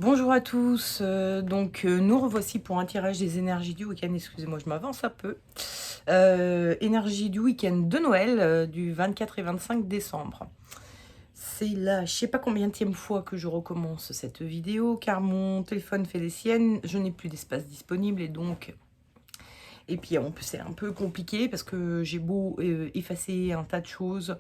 Bonjour à tous, nous revoici pour un tirage des énergies du week-end. Excusez-moi, je m'avance un peu. Énergie du week-end de Noël, du 24 et 25 décembre. C'est la je sais pas combienième fois que je recommence cette vidéo, car mon téléphone fait des siennes, je n'ai plus d'espace disponible et puis c'est un peu compliqué parce que j'ai beau effacer un tas de choses.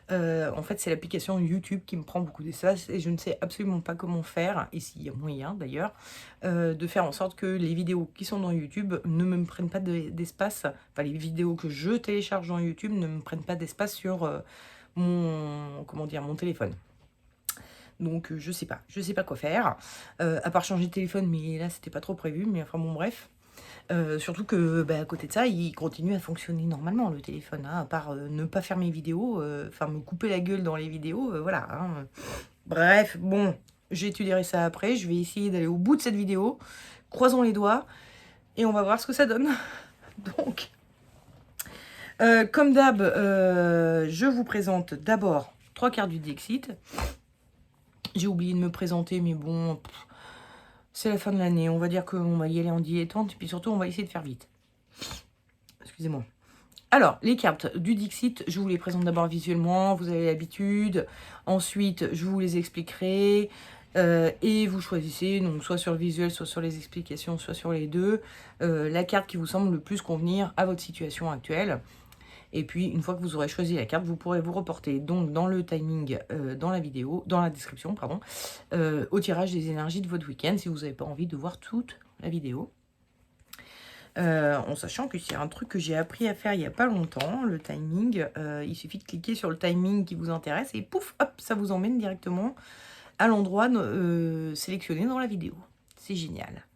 En fait, c'est l'application YouTube qui me prend beaucoup d'espace et je ne sais absolument pas comment faire, et s'il y a moyen d'ailleurs, de faire en sorte que les vidéos qui sont dans YouTube ne me prennent pas d'espace. Enfin, les vidéos que je télécharge dans YouTube ne me prennent pas d'espace sur mon téléphone. Donc je sais pas quoi faire, à part changer de téléphone, mais là c'était pas trop prévu, mais enfin bon bref. Surtout que, à côté de ça, il continue à fonctionner normalement le téléphone, hein, à part ne pas faire mes vidéos, enfin me couper la gueule dans les vidéos, voilà. Hein. Bref, bon, j'étudierai ça après, je vais essayer d'aller au bout de cette vidéo, croisons les doigts, et on va voir ce que ça donne. Donc, comme d'hab, je vous présente d'abord 3 cartes du Dixit. J'ai oublié de me présenter, mais bon... C'est la fin de l'année, on va dire qu'on va y aller en dilettante, et puis surtout on va essayer de faire vite. Excusez-moi. Alors, les cartes du Dixit, je vous les présente d'abord visuellement, vous avez l'habitude. Ensuite, je vous les expliquerai. Et vous choisissez, donc soit sur le visuel, soit sur les explications, soit sur les deux, la carte qui vous semble le plus convenir à votre situation actuelle. Et puis, une fois que vous aurez choisi la carte, vous pourrez vous reporter donc dans le timing, dans la vidéo, dans la description, pardon, au tirage des énergies de votre week-end, si vous n'avez pas envie de voir toute la vidéo. En sachant que c'est un truc que j'ai appris à faire il n'y a pas longtemps, le timing. Il suffit de cliquer sur le timing qui vous intéresse et pouf, hop, ça vous emmène directement à l'endroit sélectionné dans la vidéo. C'est génial.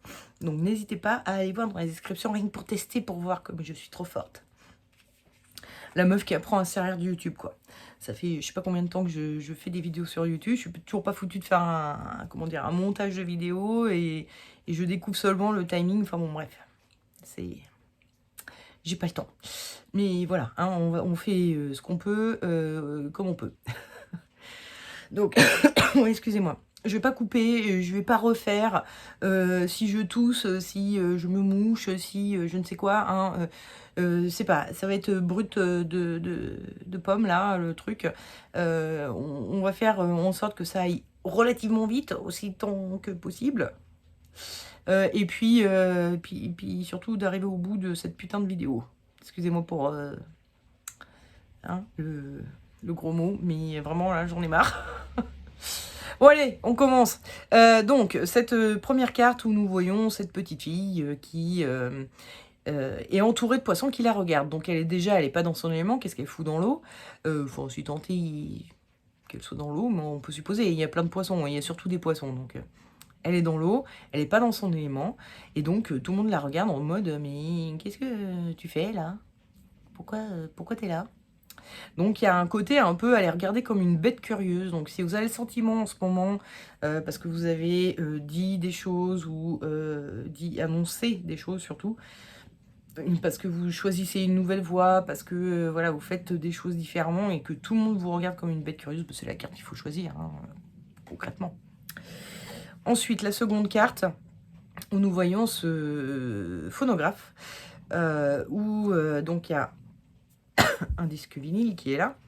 Donc n'hésitez pas à aller voir dans la description, rien que pour tester, pour voir comme je suis trop forte. La meuf qui apprend à servir du YouTube, quoi. Ça fait je sais pas combien de temps que je fais des vidéos sur YouTube. Je suis toujours pas foutue de faire un montage de vidéo et je découvre seulement le timing. Enfin bon, bref. J'ai pas le temps. Mais voilà, hein, on fait ce qu'on peut, comme on peut. Donc, excusez-moi. Je vais pas couper, je vais pas refaire si je tousse, si je me mouche, si je ne sais quoi. Hein, c'est pas, ça va être brut de pomme là, le truc. On va faire en sorte que ça aille relativement vite, aussi temps que possible. Et puis surtout d'arriver au bout de cette putain de vidéo. Excusez-moi pour hein, le gros mot, mais vraiment là j'en ai marre. Bon allez, on commence. Donc, cette première carte où nous voyons cette petite fille qui est entourée de poissons qui la regardent. Donc elle est pas dans son élément, qu'est-ce qu'elle fout dans l'eau? Faut aussi tenter qu'elle soit dans l'eau, mais on peut supposer, il y a plein de poissons, il y a surtout des poissons, donc... Elle est dans l'eau, elle n'est pas dans son élément, et donc tout le monde la regarde en mode « Mais qu'est-ce que tu fais là? Pourquoi t'es là ?» Donc il y a un côté un peu à les regarder comme une bête curieuse. Donc si vous avez le sentiment en ce moment, parce que vous avez dit des choses ou annoncé des choses surtout, parce que vous choisissez une nouvelle voie, parce que voilà, vous faites des choses différemment et que tout le monde vous regarde comme une bête curieuse, c'est la carte qu'il faut choisir, hein, concrètement. Ensuite, la seconde carte, où nous voyons ce phonographe, où donc il y a un disque vinyle qui est là,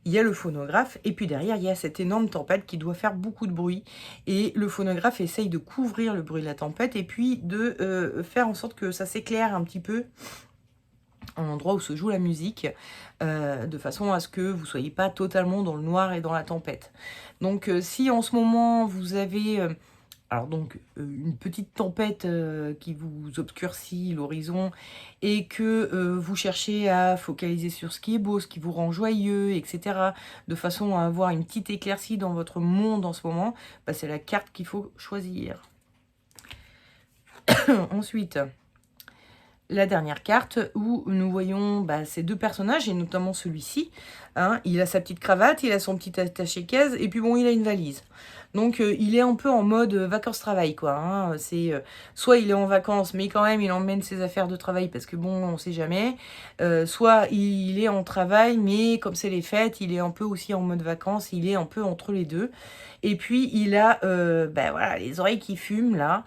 il y a le phonographe, et puis derrière, il y a cette énorme tempête qui doit faire beaucoup de bruit. Et le phonographe essaye de couvrir le bruit de la tempête, et puis de faire en sorte que ça s'éclaire un petit peu en l'endroit où se joue la musique, de façon à ce que vous ne soyez pas totalement dans le noir et dans la tempête. Donc si en ce moment vous avez... alors donc, une petite tempête qui vous obscurcit l'horizon et que vous cherchez à focaliser sur ce qui est beau, ce qui vous rend joyeux, etc. de façon à avoir une petite éclaircie dans votre monde en ce moment, c'est la carte qu'il faut choisir. Ensuite, la dernière carte où nous voyons ces deux personnages, et notamment celui-ci. Hein, il a sa petite cravate, il a son petit attaché-caisse, et puis bon, il a une valise. Donc il est un peu en mode vacances-travail, quoi. Hein. C'est soit il est en vacances, mais quand même il emmène ses affaires de travail parce que bon, on sait jamais. Soit il est en travail, mais comme c'est les fêtes, il est un peu aussi en mode vacances. Il est un peu entre les deux. Et puis il a, ben voilà, les oreilles qui fument là.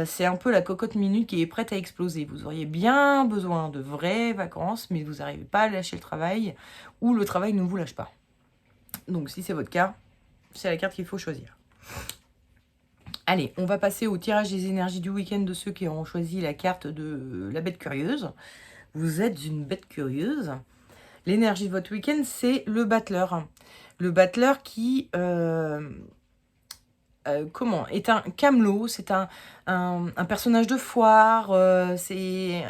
C'est un peu la cocotte minute qui est prête à exploser. Vous auriez bien besoin de vraies vacances, mais vous n'arrivez pas à lâcher le travail ou le travail ne vous lâche pas. Donc si c'est votre cas, c'est la carte qu'il faut choisir. Allez, on va passer au tirage des énergies du week-end de ceux qui ont choisi la carte de la bête curieuse. Vous êtes une bête curieuse. L'énergie de votre week-end, c'est le battleur. Le battleur qui est un camelot, c'est un personnage de foire, c'est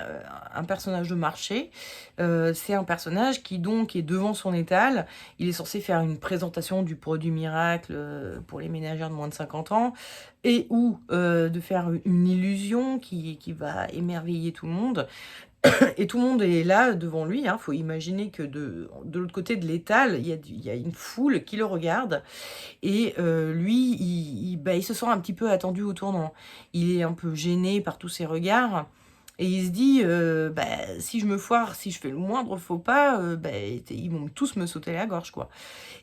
un personnage de marché, c'est un personnage qui donc est devant son étal, il est censé faire une présentation du produit miracle pour les ménagères de moins de 50 ans, et ou de faire une illusion qui va émerveiller tout le monde. Et tout le monde est là devant lui. Hein. Faut imaginer que de l'autre côté de l'étal, il y a une foule qui le regarde. Et lui, il se sent un petit peu attendu au tournant. Il est un peu gêné par tous ces regards. Et il se dit, si je me foire, si je fais le moindre faux pas, ils vont tous me sauter la gorge, quoi.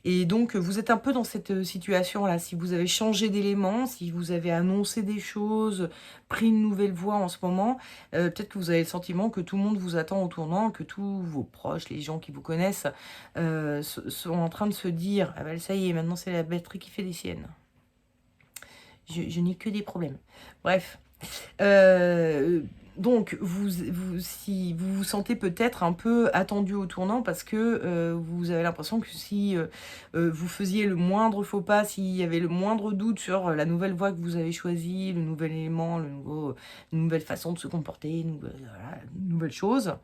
Et donc, vous êtes un peu dans cette situation-là. Si vous avez changé d'élément, si vous avez annoncé des choses, pris une nouvelle voie en ce moment, peut-être que vous avez le sentiment que tout le monde vous attend au tournant, que tous vos proches, les gens qui vous connaissent, sont en train de se dire, ah ben, ça y est, maintenant c'est la batterie qui fait des siennes. Je n'ai que des problèmes. Bref. Donc, si vous vous sentez peut-être un peu attendu au tournant parce que vous avez l'impression que si vous faisiez le moindre faux pas, s'il y avait le moindre doute sur la nouvelle voie que vous avez choisie, le nouvel élément, une nouvelle façon de se comporter, une nouvelle chose,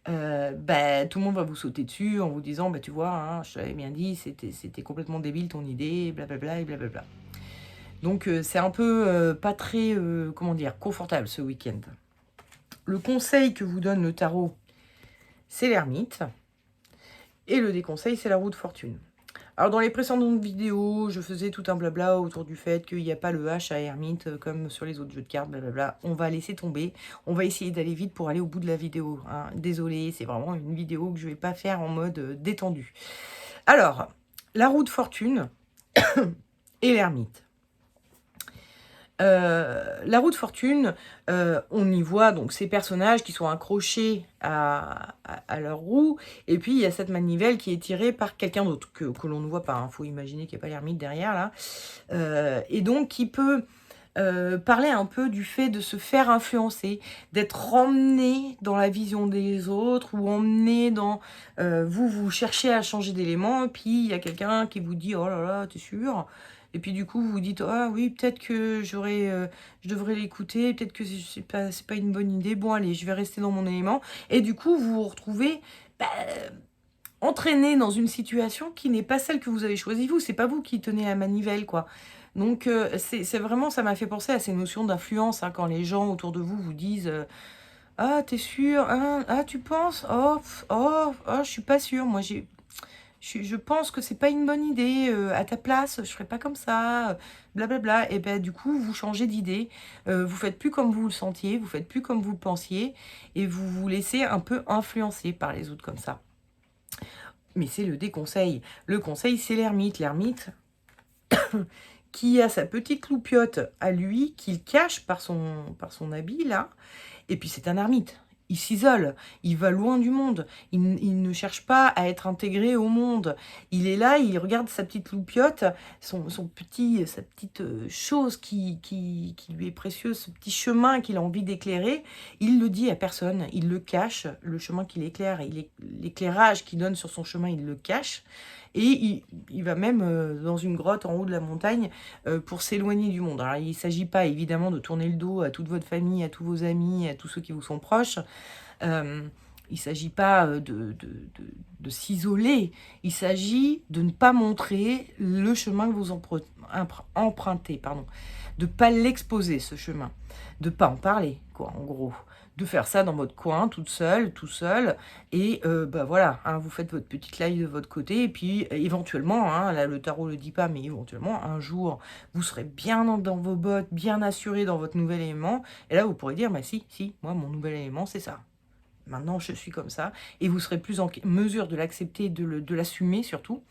tout le monde va vous sauter dessus en vous disant, tu vois, hein, je t'avais bien dit, c'était complètement débile ton idée, blablabla et blablabla. Donc c'est un peu pas très, confortable ce week-end. Le conseil que vous donne le tarot, c'est l'ermite. Et le déconseil, c'est la roue de fortune. Alors dans les précédentes vidéos, je faisais tout un blabla autour du fait qu'il n'y a pas le H à ermite comme sur les autres jeux de cartes, blablabla. On va laisser tomber. On va essayer d'aller vite pour aller au bout de la vidéo. Hein. Désolée, c'est vraiment une vidéo que je ne vais pas faire en mode détendu. Alors, la roue de fortune et l'ermite. La roue de fortune, on y voit donc ces personnages qui sont accrochés à leur roue, et puis il y a cette manivelle qui est tirée par quelqu'un d'autre, que l'on ne voit pas. Il faut imaginer qu'il n'y a pas l'ermite derrière, là. Et donc qui peut parler un peu du fait de se faire influencer, d'être emmené dans la vision des autres, ou emmené dans... vous cherchez à changer d'élément, et puis il y a quelqu'un qui vous dit « Oh là là, t'es sûr ?» Et puis du coup, vous vous dites, ah oui, peut-être que je devrais l'écouter, peut-être que c'est pas une bonne idée. Bon, allez, je vais rester dans mon élément. Et du coup, vous vous retrouvez entraîné dans une situation qui n'est pas celle que vous avez choisie vous. C'est pas vous qui tenez la manivelle, quoi. Donc, c'est vraiment, ça m'a fait penser à ces notions d'influence, hein, quand les gens autour de vous vous disent, ah, t'es sûr, hein, ah, tu penses, je suis pas sûre, moi je pense que c'est pas une bonne idée, à ta place, je ferais pas comme ça, blablabla. Et du coup, vous changez d'idée, vous faites plus comme vous le sentiez, vous faites plus comme vous le pensiez, et vous vous laissez un peu influencer par les autres comme ça. Mais c'est le déconseil. Le conseil, c'est l'ermite. L'ermite qui a sa petite loupiote à lui, qu'il cache par son habit, là. Et puis c'est un ermite. Il s'isole, il va loin du monde, il ne cherche pas à être intégré au monde. Il est là, il regarde sa petite loupiote, sa petite chose qui lui est précieuse, ce petit chemin qu'il a envie d'éclairer. Il le dit à personne, il le cache, le chemin qu'il éclaire, l'éclairage qu'il donne sur son chemin, il le cache. Et il va même dans une grotte en haut de la montagne pour s'éloigner du monde. Alors, il ne s'agit pas évidemment de tourner le dos à toute votre famille, à tous vos amis, à tous ceux qui vous sont proches. Il ne s'agit pas de s'isoler, il s'agit de ne pas montrer le chemin que vous empruntez, pardon. De ne pas l'exposer, ce chemin. De ne pas en parler, quoi, en gros. De faire ça dans votre coin, toute seule, tout seul. Et bah voilà, hein, vous faites votre petite live de votre côté. Et puis, éventuellement, hein, là, le tarot ne le dit pas, mais éventuellement, un jour, vous serez bien dans vos bottes, bien assuré dans votre nouvel élément. Et là, vous pourrez dire, bah si, moi, mon nouvel élément, c'est ça. Maintenant, je suis comme ça. Et vous serez plus en mesure de l'accepter, de l'assumer surtout.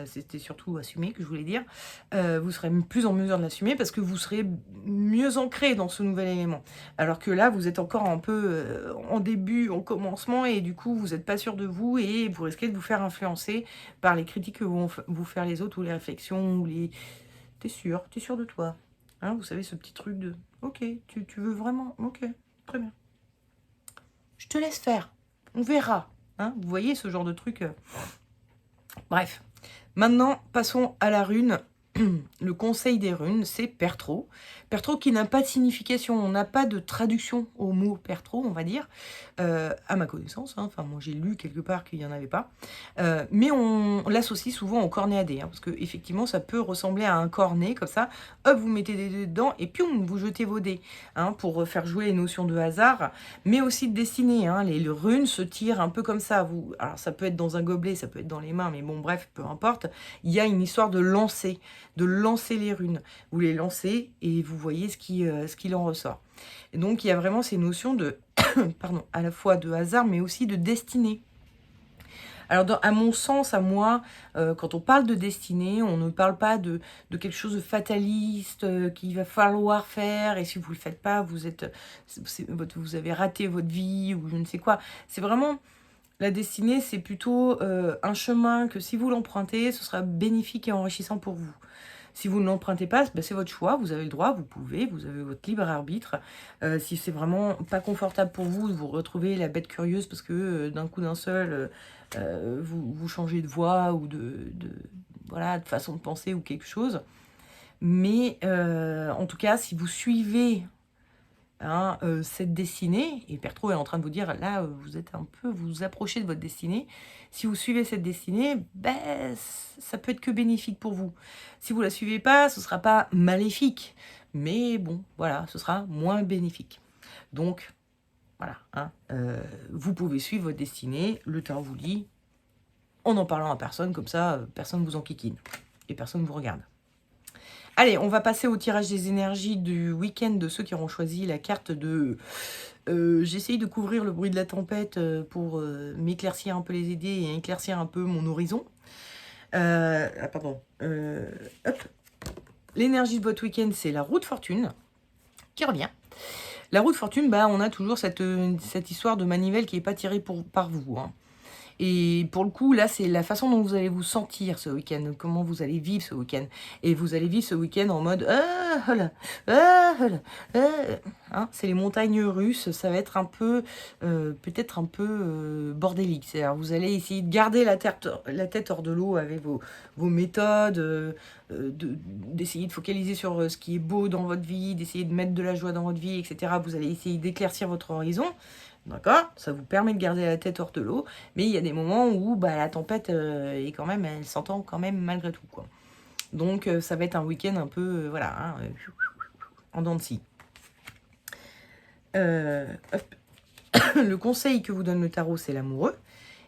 C'était surtout assumer que je voulais dire. Vous serez plus en mesure de l'assumer parce que vous serez mieux ancré dans ce nouvel élément. Alors que là, vous êtes encore un peu en début, en commencement, et du coup, vous n'êtes pas sûr de vous et vous risquez de vous faire influencer par les critiques que vont vous faire les autres ou les réflexions ou les... T'es sûr de toi, hein, vous savez, ce petit truc de... Ok, tu veux vraiment? Ok, très bien. Je te laisse faire, on verra. Hein, vous voyez ce genre de truc Bref, maintenant passons à la rune. Le conseil des runes, c'est Pertro. Pertro qui n'a pas de signification, on n'a pas de traduction au mot Pertro, on va dire, à ma connaissance. Hein. Enfin, moi j'ai lu quelque part qu'il n'y en avait pas. Mais on l'associe souvent au cornet à dés, hein, parce qu'effectivement ça peut ressembler à un cornet, comme ça. Hop, vous mettez des dés dedans et puis vous jetez vos dés, hein, pour faire jouer les notions de hasard, mais aussi de destinée. Hein. Les runes se tirent un peu comme ça. Alors ça peut être dans un gobelet, ça peut être dans les mains, mais bon bref, peu importe. Il y a une histoire de lancer les runes. Vous les lancez et vous voyez ce qu'il en ressort. Et donc, il y a vraiment ces notions de, pardon, à la fois de hasard, mais aussi de destinée. Alors, à mon sens, à moi, quand on parle de destinée, on ne parle pas de quelque chose de fataliste qu'il va falloir faire, et si vous ne le faites pas, vous avez raté votre vie, ou je ne sais quoi. C'est vraiment... La destinée, c'est plutôt un chemin que si vous l'empruntez, ce sera bénéfique et enrichissant pour vous. Si vous ne l'empruntez pas, ben c'est votre choix, vous avez le droit, vous pouvez, vous avez votre libre arbitre. Si c'est vraiment pas confortable pour vous de vous retrouver la bête curieuse parce que d'un coup d'un seul, vous changez de voix ou voilà, de façon de penser ou quelque chose. Mais en tout cas, si vous suivez... Hein, cette destinée, et Pertro est en train de vous dire, là, vous vous approchez de votre destinée. Si vous suivez cette destinée, ben, ça peut être que bénéfique pour vous. Si vous la suivez pas, ce sera pas maléfique, mais bon, voilà, ce sera moins bénéfique. Donc, voilà, hein, vous pouvez suivre votre destinée, le temps vous lit, en n'en parlant à personne, comme ça, personne vous enquiquine, et personne vous regarde. Allez, on va passer au tirage des énergies du week-end de ceux qui auront choisi la carte de... J'essaye de couvrir le bruit de la tempête pour m'éclaircir un peu les idées et éclaircir un peu mon horizon. Pardon. Hop. L'énergie de votre week-end, c'est la roue de fortune qui revient. La roue de fortune, bah, on a toujours cette histoire de manivelle qui n'est pas tirée par vous. Hein. Et pour le coup, là, c'est la façon dont vous allez vous sentir ce week-end, comment vous allez vivre ce week-end. Et vous allez vivre ce week-end en mode hein, c'est les montagnes russes, ça va être un peu, peut-être un peu bordélique. C'est-à-dire, vous allez essayer de garder la tête hors de l'eau avec vos méthodes, d'essayer de focaliser sur ce qui est beau dans votre vie, d'essayer de mettre de la joie dans votre vie, etc. Vous allez essayer d'éclaircir votre horizon. D'accord? Ça vous permet de garder la tête hors de l'eau, mais il y a des moments où bah, la tempête est quand même, elle s'entend quand même malgré tout, quoi. Donc ça va être un week-end un peu, voilà, hein, en dents de scie. Le conseil que vous donne le tarot, c'est l'amoureux.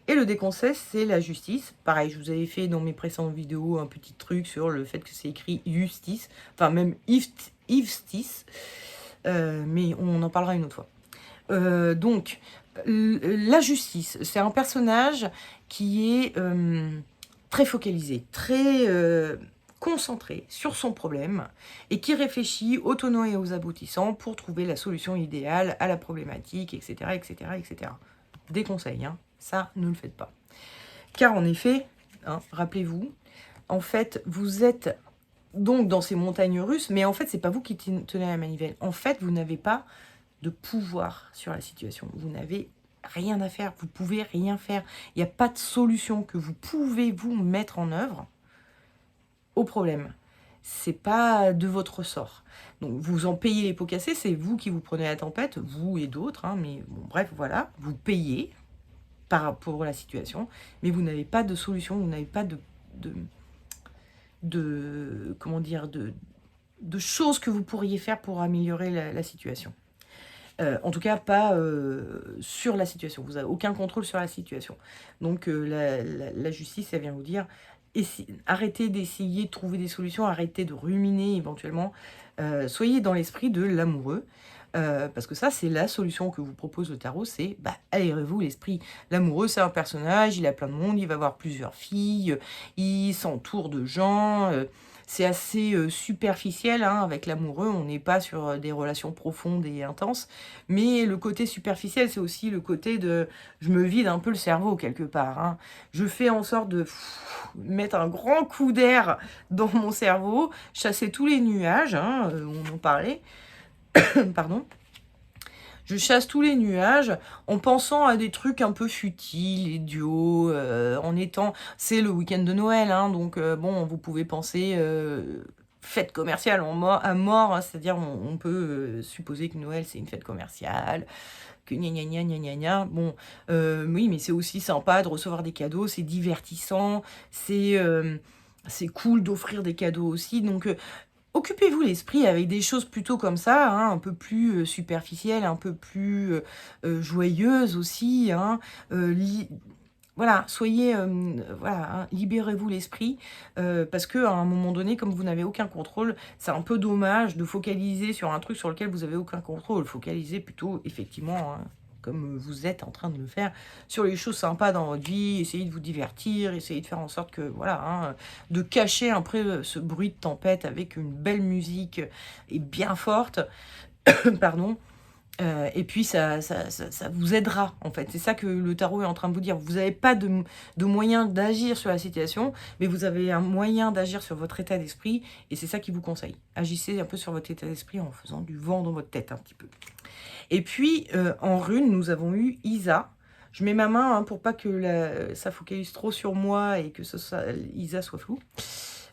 Et le déconseil, c'est la justice. Pareil, je vous avais fait dans mes précédentes vidéos un petit truc sur le fait que c'est écrit justice, enfin même justice, mais on en parlera une autre fois. Donc, la justice, c'est un personnage qui est très focalisé, très concentré sur son problème et qui réfléchit aux tenants et aux aboutissants pour trouver la solution idéale à la problématique, etc. etc., etc. Des conseils, hein, ça, ne le faites pas. Car en effet, hein, rappelez-vous, en fait, vous êtes donc dans ces montagnes russes, mais en fait, c'est pas vous qui tenez la manivelle. En fait, vous n'avez pas de pouvoir sur la situation. Vous n'avez rien à faire, vous pouvez rien faire. Il n'y a pas de solution que vous pouvez vous mettre en œuvre au problème. C'est pas de votre ressort. Donc vous en payez les pots cassés, c'est vous qui vous prenez la tempête, vous et d'autres, hein, mais bon, bref, voilà, vous payez, pour la situation, mais vous n'avez pas de solution, vous n'avez pas comment dire, de choses que vous pourriez faire pour améliorer la situation. En tout cas, pas sur la situation. Vous n'avez aucun contrôle sur la situation. Donc, la justice, elle vient vous dire, arrêtez d'essayer de trouver des solutions, arrêtez de ruminer éventuellement. Soyez dans l'esprit de l'amoureux. Parce que ça, c'est la solution que vous propose le tarot, c'est aérez-vous l'esprit. L'amoureux, c'est un personnage, il a plein de monde, il va avoir plusieurs filles, il s'entoure de gens. C'est assez superficiel, hein, avec l'amoureux, on n'est pas sur des relations profondes et intenses, mais le côté superficiel, c'est aussi le côté de je me vide un peu le cerveau quelque part, hein. Je fais en sorte de mettre un grand coup d'air dans mon cerveau, chasser tous les nuages, hein, on en parlait, pardon. Je chasse tous les nuages en pensant à des trucs un peu futiles, idiots, en étant... C'est le week-end de Noël, hein, donc bon, vous pouvez penser fête commerciale à mort, hein, c'est-à-dire on peut supposer que Noël c'est une fête commerciale, que gna gna gna gna gna gna. Bon, oui, mais c'est aussi sympa de recevoir des cadeaux, c'est divertissant, c'est cool d'offrir des cadeaux aussi, donc... Occupez-vous l'esprit avec des choses plutôt comme ça, hein, un peu plus superficielles, un peu plus joyeuses aussi, hein, voilà, soyez, voilà, hein, libérez-vous l'esprit, parce que à un moment donné, comme vous n'avez aucun contrôle, c'est un peu dommage de focaliser sur un truc sur lequel vous n'avez aucun contrôle. Focalisez plutôt, effectivement, hein, comme vous êtes en train de le faire, sur les choses sympas dans votre vie, essayez de vous divertir, essayez de faire en sorte que, voilà, hein, de cacher un peu ce bruit de tempête avec une belle musique et bien forte, pardon. Et puis ça vous aidera, en fait. C'est ça que le tarot est en train de vous dire. Vous n'avez pas de moyen d'agir sur la situation, mais vous avez un moyen d'agir sur votre état d'esprit, et c'est ça qu'il vous conseille. Agissez un peu sur votre état d'esprit en faisant du vent dans votre tête un petit peu. Et puis, en rune, nous avons eu Isa. Je mets ma main, hein, pour pas que ça focalise trop sur moi et que Isa soit floue.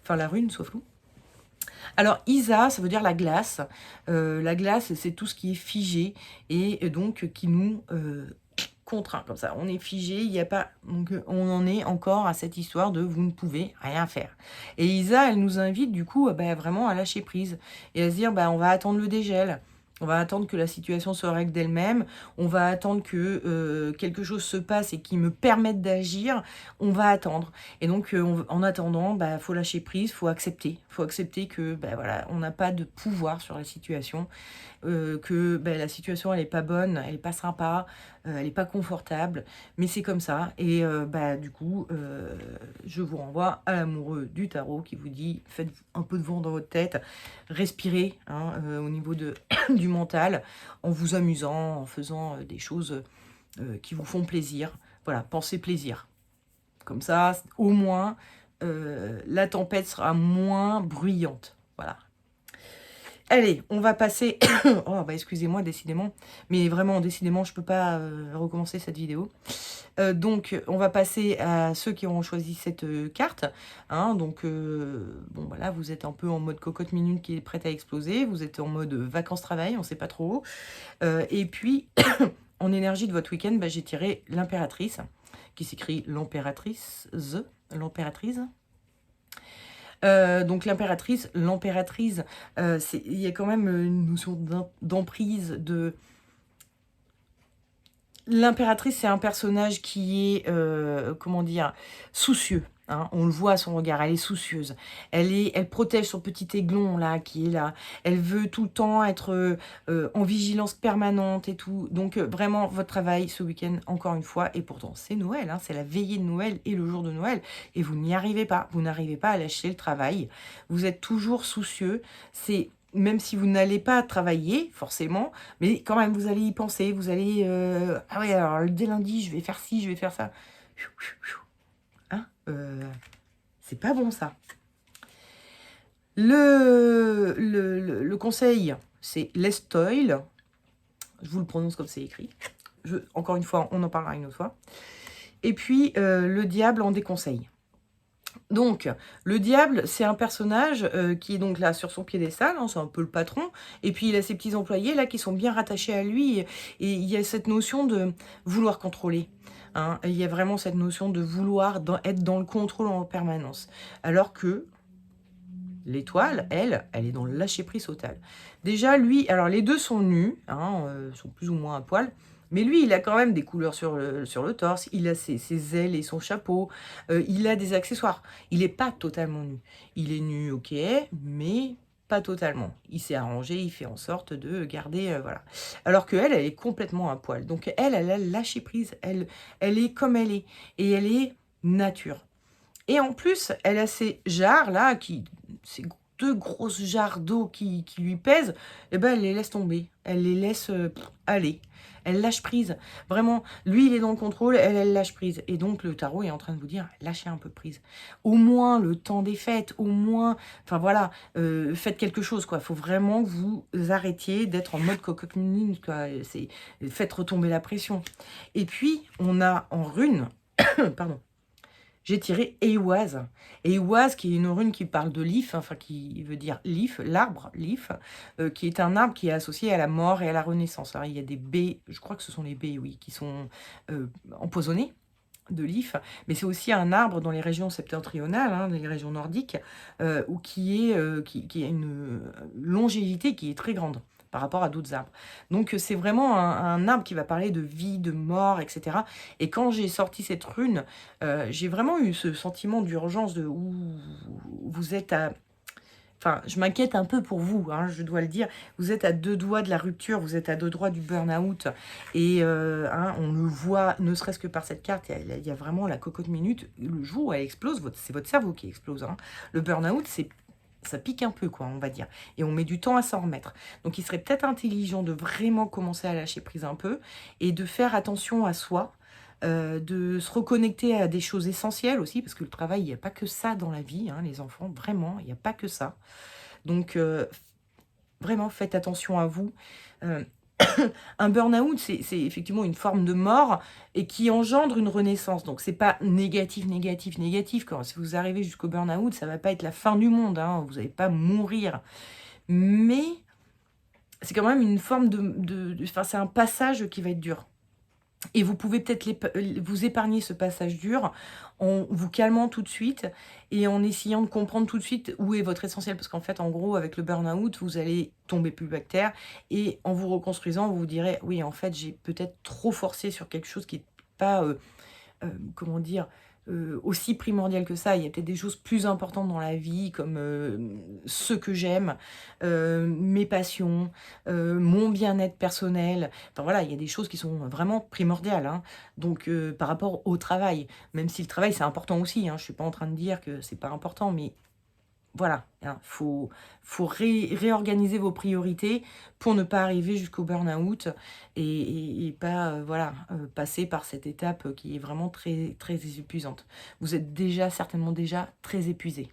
Enfin, la rune soit floue. Alors, Isa, ça veut dire la glace. La glace, c'est tout ce qui est figé et donc qui nous contraint comme ça. On est figé, il n'y a pas... Donc, on en est encore à cette histoire de vous ne pouvez rien faire. Et Isa, elle nous invite du coup vraiment à lâcher prise et à se dire, on va attendre le dégel. On va attendre que la situation se règle d'elle-même. On va attendre que quelque chose se passe et qui me permette d'agir. On va attendre. Et donc, en attendant, faut lâcher prise, faut accepter. Faut accepter que, voilà, on n'a pas de pouvoir sur la situation. Que la situation, elle n'est pas bonne, elle n'est pas sympa, elle n'est pas confortable. Mais c'est comme ça. Et du coup, je vous renvoie à l'amoureux du tarot qui vous dit, faites un peu de vent dans votre tête, respirez, hein, au niveau du mental, en vous amusant, en faisant des choses qui vous font plaisir. Voilà, pensez plaisir. Comme ça, au moins, la tempête sera moins bruyante. Voilà. Allez, on va passer... oh, excusez-moi, décidément. Mais vraiment, décidément, je ne peux pas recommencer cette vidéo. Donc, on va passer à ceux qui auront choisi cette carte. Hein, donc, bon, voilà, vous êtes un peu en mode cocotte minute qui est prête à exploser. Vous êtes en mode vacances-travail, on ne sait pas trop. Et puis, en énergie de votre week-end, j'ai tiré l'impératrice, qui s'écrit l'impératrice. Donc l'impératrice, il y a quand même une notion d'emprise, de... L'impératrice, c'est un personnage qui est, comment dire, soucieux. Hein, on le voit à son regard, elle est soucieuse. Elle protège son petit aiglon là, qui est là. Elle veut tout le temps être en vigilance permanente et tout. Donc vraiment, votre travail ce week-end, encore une fois, et pourtant c'est Noël, hein, c'est la veillée de Noël et le jour de Noël, et vous n'y arrivez pas. Vous n'arrivez pas à lâcher le travail. Vous êtes toujours soucieux. C'est... Même si vous n'allez pas travailler, forcément, mais quand même, vous allez y penser, vous allez... ah oui, alors dès lundi, je vais faire ci, je vais faire ça. Hein, c'est pas bon, ça. Le conseil, c'est l'estoil. Je vous le prononce comme c'est écrit. Encore une fois, on en parlera une autre fois. Et puis, le diable en déconseille. Donc, le diable, c'est un personnage qui est donc là sur son piédestal, hein, c'est un peu le patron, et puis il a ses petits employés là qui sont bien rattachés à lui, et il y a cette notion de vouloir contrôler. hein. Il y a vraiment cette notion de vouloir être dans le contrôle en permanence. Alors que l'étoile, elle est dans le lâcher-prise total. Déjà, lui, alors les deux sont nus, hein, sont plus ou moins à poil, mais lui, il a quand même des couleurs sur le torse, il a ses ailes et son chapeau, il a des accessoires. Il n'est pas totalement nu. Il est nu, ok, mais pas totalement. Il s'est arrangé, il fait en sorte de garder, voilà. Alors qu'elle, elle est complètement à poil. Donc elle a lâché prise, elle est comme elle est, et elle est nature. Et en plus, elle a ces jarres là, ces deux grosses jarres d'eau qui lui pèsent, et ben elle les laisse tomber, elle les laisse aller, elle lâche prise. Vraiment, lui il est dans le contrôle, elle lâche prise. Et donc le tarot est en train de vous dire, lâchez un peu prise. Au moins le temps des fêtes, au moins, enfin voilà, faites quelque chose quoi. Il faut vraiment que vous arrêtiez d'être en mode cocotte minute quoi. Faites retomber la pression. Et puis on a en rune, pardon. J'ai tiré Ehwaz. Ehwaz, qui est une rune qui parle de l'if, enfin qui veut dire l'if, l'arbre, l'if, qui est un arbre qui est associé à la mort et à la renaissance. Alors, il y a des baies, je crois que ce sont les baies, oui, qui sont empoisonnées de l'if, mais c'est aussi un arbre dans les régions septentrionales, hein, les régions nordiques, qui a une longévité qui est très grande par rapport à d'autres arbres. Donc c'est vraiment un arbre qui va parler de vie, de mort, etc. Et quand j'ai sorti cette rune, j'ai vraiment eu ce sentiment d'urgence de où vous êtes à... Enfin, je m'inquiète un peu pour vous, hein, je dois le dire. Vous êtes à 2 doigts de la rupture, vous êtes à 2 doigts du burn-out. Et hein, on le voit, ne serait-ce que par cette carte, il y a vraiment la cocotte minute. Le jour où elle explose, c'est votre cerveau qui explose. Hein. Le burn-out, ça pique un peu, quoi, on va dire. Et on met du temps à s'en remettre. Donc, il serait peut-être intelligent de vraiment commencer à lâcher prise un peu et de faire attention à soi, de se reconnecter à des choses essentielles aussi, parce que le travail, il n'y a pas que ça dans la vie, hein, les enfants, vraiment, il n'y a pas que ça. Donc, vraiment, faites attention à vous. Un burn-out, c'est effectivement une forme de mort et qui engendre une renaissance. Donc, c'est pas négatif, négatif, négatif. Quand si vous arrivez jusqu'au burn-out, ça va pas être la fin du monde. Hein, vous n'allez pas mourir. Mais c'est quand même une forme enfin, c'est un passage qui va être dur. Et vous pouvez peut-être vous épargner ce passage dur en vous calmant tout de suite et en essayant de comprendre tout de suite où est votre essentiel. Parce qu'en fait, en gros, avec le burn-out, vous allez tomber plus bas que terre. Et en vous reconstruisant, vous vous direz, oui, en fait, j'ai peut-être trop forcé sur quelque chose qui n'est pas, comment dire, aussi primordial que ça. Il y a peut-être des choses plus importantes dans la vie, comme ce que j'aime, mes passions, mon bien-être personnel. Enfin voilà, il y a des choses qui sont vraiment primordiales. Hein. Donc par rapport au travail, même si le travail c'est important aussi, hein, je ne suis pas en train de dire que c'est pas important, mais voilà, hein, faut réorganiser vos priorités pour ne pas arriver jusqu'au burn-out et pas voilà, passer par cette étape qui est vraiment très, très épuisante. Vous êtes certainement déjà très épuisé.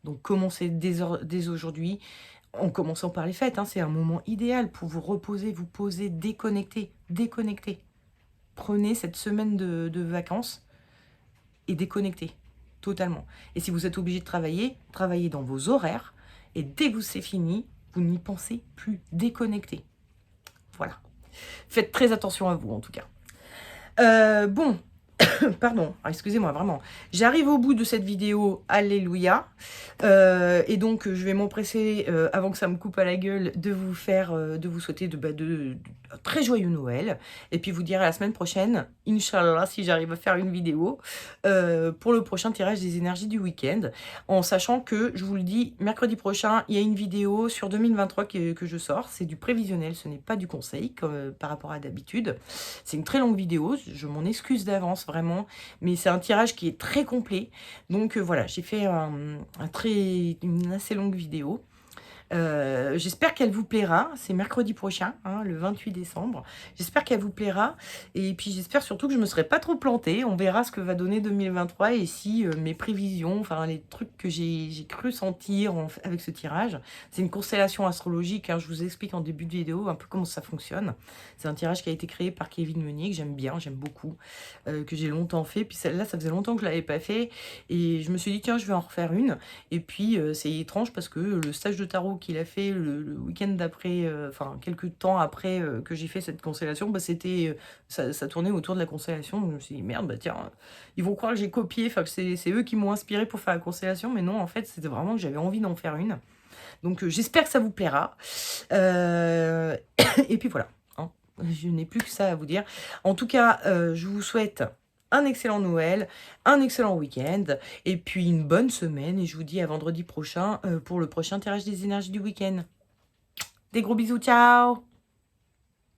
Donc commencez dès aujourd'hui, en commençant par les fêtes. Hein, c'est un moment idéal pour vous reposer, vous poser, déconnecter. Prenez cette semaine de vacances et déconnectez. Totalement. Et si vous êtes obligé de travailler, travaillez dans vos horaires. Et dès que c'est fini, vous n'y pensez plus. Déconnectez. Voilà. Faites très attention à vous, en tout cas. Bon. Pardon, excusez-moi, vraiment. J'arrive au bout de cette vidéo, alléluia. Et donc, je vais m'empresser, avant que ça me coupe à la gueule, de vous souhaiter de très joyeux Noël. Et puis, vous dire à la semaine prochaine, Inch'Allah, si j'arrive à faire une vidéo, pour le prochain tirage des énergies du week-end. En sachant que, je vous le dis, mercredi prochain, il y a une vidéo sur 2023 que je sors. C'est du prévisionnel, ce n'est pas du conseil, comme par rapport à d'habitude. C'est une très longue vidéo, je m'en excuse d'avance, vraiment, mais c'est un tirage qui est très complet. Donc voilà, j'ai fait une assez longue vidéo. J'espère qu'elle vous plaira. C'est mercredi prochain, hein, le 28 décembre. J'espère qu'elle vous plaira. Et puis j'espère surtout que je ne me serai pas trop plantée. On verra ce que va donner 2023 et si mes prévisions, enfin les trucs que j'ai cru sentir avec ce tirage. C'est une constellation astrologique. Hein, je vous explique en début de vidéo un peu comment ça fonctionne. C'est un tirage qui a été créé par Kevin Meunier, que j'aime bien, j'aime beaucoup, que j'ai longtemps fait. Puis celle-là, ça faisait longtemps que je ne l'avais pas fait. Et je me suis dit, tiens, je vais en refaire une. Et puis c'est étrange parce que le stage de tarot qu'il a fait le week-end d'après, enfin quelques temps après que j'ai fait cette constellation, bah, c'était, ça tournait autour de la constellation. Donc je me suis dit: «Merde, bah tiens, ils vont croire que j'ai copié, enfin que c'est eux qui m'ont inspiré pour faire la constellation», mais non, en fait, c'était vraiment que j'avais envie d'en faire une. Donc j'espère que ça vous plaira. Et puis voilà, hein, je n'ai plus que ça à vous dire. En tout cas, je vous souhaite un excellent Noël, un excellent week-end et puis une bonne semaine et je vous dis à vendredi prochain, pour le prochain tirage des énergies du week-end. Des gros bisous, ciao!